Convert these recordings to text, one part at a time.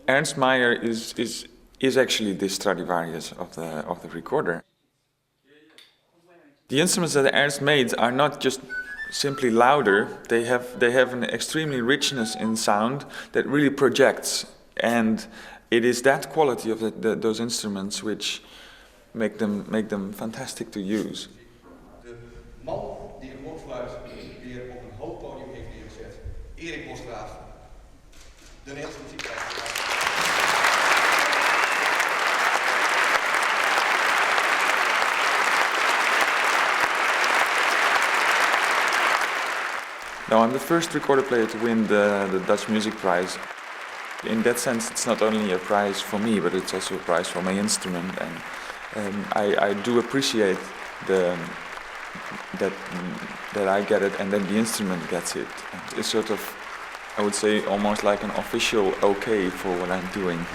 Ernst Mayr is actually the Stradivarius of the recorder. The instruments that Ernst made are not just simply louder, they have an extremely richness in sound that really projects, and it is that quality of those instruments which make them fantastic to use. De man die de blokfluit weer op een hoog podium heeft neergezet, Erik Bosgraaf, de Nederlandse muziekprijs. Now, I'm the first recorder player to win the Dutch Music Prize. In that sense, it's not only a prize for me, but it's also a prize for my instrument, and I do appreciate that I get it, and then the instrument gets it. It's sort of, I would say, almost like an official okay for what I'm doing.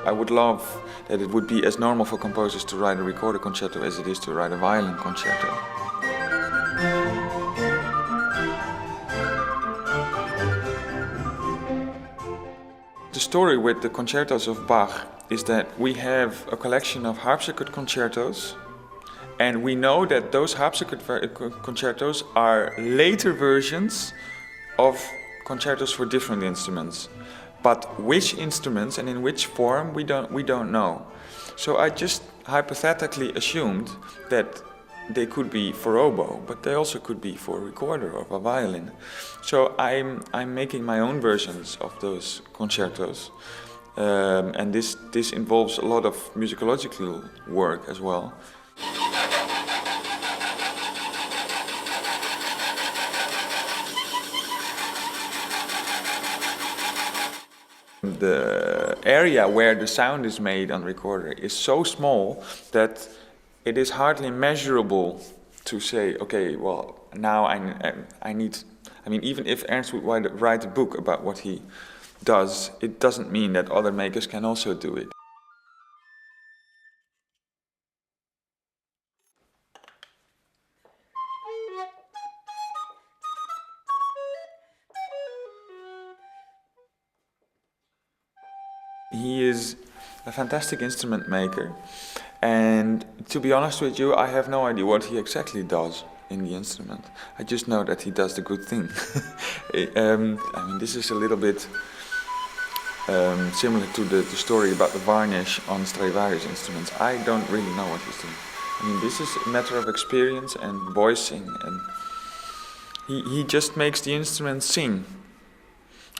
I would love that it would be as normal for composers to write a recorder concerto as it is to write a violin concerto. The story with the concertos of Bach is that we have a collection of harpsichord concertos, and we know that those harpsichord concertos are later versions of concertos for different instruments. But which instruments and in which form, we don't know. So I just hypothetically assumed that they could be for oboe, but they also could be for a recorder or a violin. So I'm making my own versions of those concertos, and this involves a lot of musicological work as well. The area where the sound is made on recorder is so small that it is hardly measurable to say, okay, well, now I need, I mean, even if Ernst would write a book about what he does, it doesn't mean that other makers can also do it. He is a fantastic instrument maker, and to be honest with you, I have no idea what he exactly does in the instrument. I just know that he does the good thing. I mean, this is a little bit similar to the story about the varnish on Stradivarius instruments. I don't really know what he's doing. I mean, this is a matter of experience and voicing, and he just makes the instrument sing.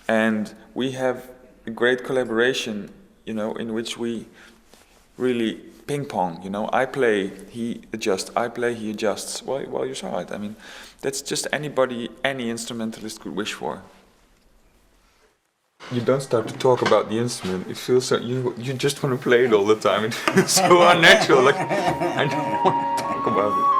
And we have a great collaboration, you know, in which we really ping pong, you know. I play, he adjusts, I play, he adjusts. Well, you saw it. I mean, that's just any instrumentalist could wish for. You don't start to talk about the instrument. It feels so, you just want to play it all the time. It feels so unnatural, like I don't want to talk about it.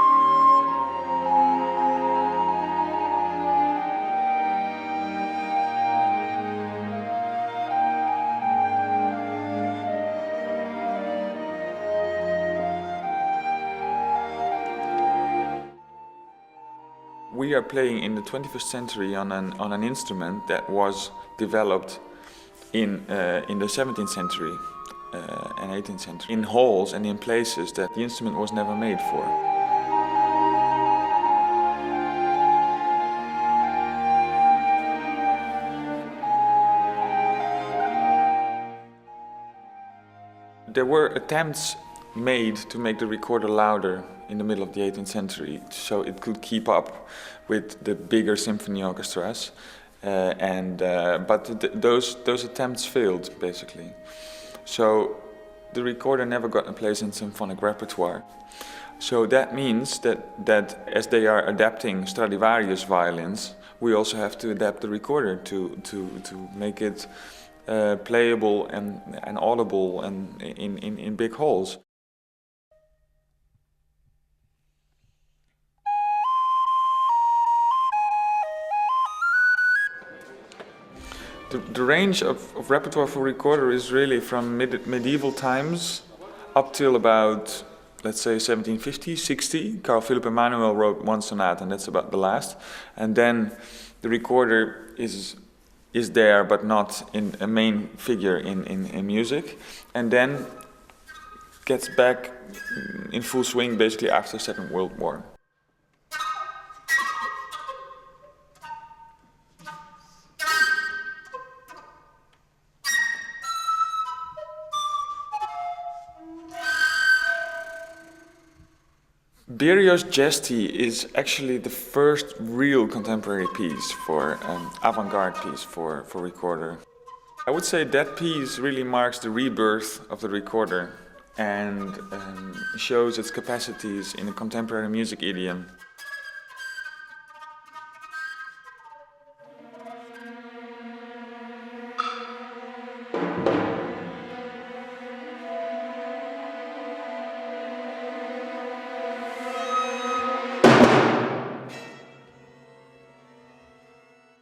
We are playing in the 21st century on an instrument that was developed in the 17th century and 18th century, in halls and in places that the instrument was never made for. There were attempts made to make the recorder louder in the middle of the 18th century, so it could keep up with the bigger symphony orchestras, but those attempts failed, basically. So the recorder never got a place in symphonic repertoire. So that means that as they are adapting Stradivarius violins, we also have to adapt the recorder to make it playable and audible and in big halls. The range of repertoire for recorder is really from medieval times up till about, let's say, 1750, 60. Carl Philipp Emanuel wrote one sonata, and that's about the last. And then the recorder is there, but not in a main figure in music. And then gets back in full swing basically after the Second World War. Berio's Gesti is actually the first real contemporary piece for avant-garde piece for recorder. I would say that piece really marks the rebirth of the recorder and shows its capacities in a contemporary music idiom.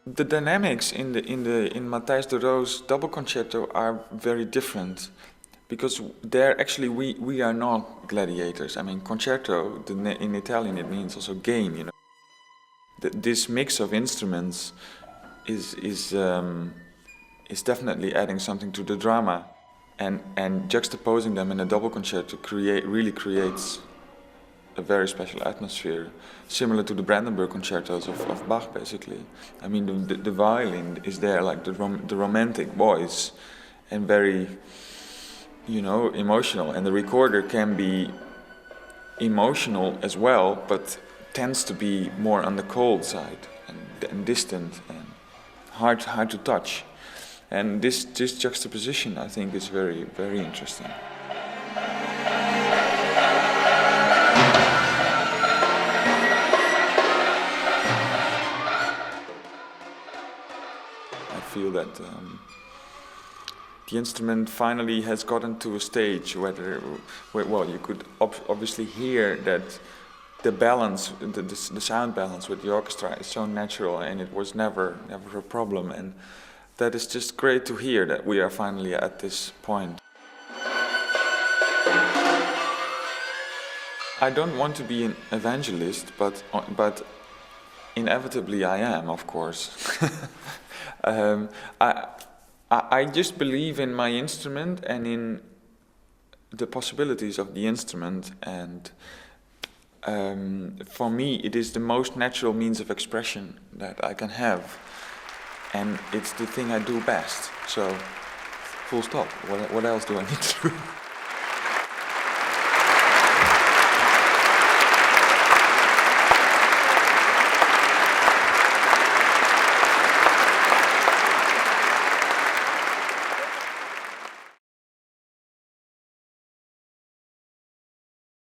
The dynamics in Matthijs de Roos double concerto are very different, because there actually we are not gladiators. I mean, concerto in Italian it means also game. You know, this mix of instruments is definitely adding something to the drama, and juxtaposing them in a double concerto really creates a very special atmosphere, similar to the Brandenburg concertos of Bach, basically. I mean, the violin is there, like the romantic voice, and very, you know, emotional. And the recorder can be emotional as well, but tends to be more on the cold side and distant and hard to touch. And this juxtaposition, I think, is very, very interesting. I feel that the instrument finally has gotten to a stage where well, you could obviously hear that the balance, the sound balance with the orchestra is so natural, and it was never a problem, and that is just great to hear that we are finally at this point. I don't want to be an evangelist, but inevitably I am, of course. I just believe in my instrument and in the possibilities of the instrument, and for me it is the most natural means of expression that I can have, and it's the thing I do best. So, full stop. What else do I need to do?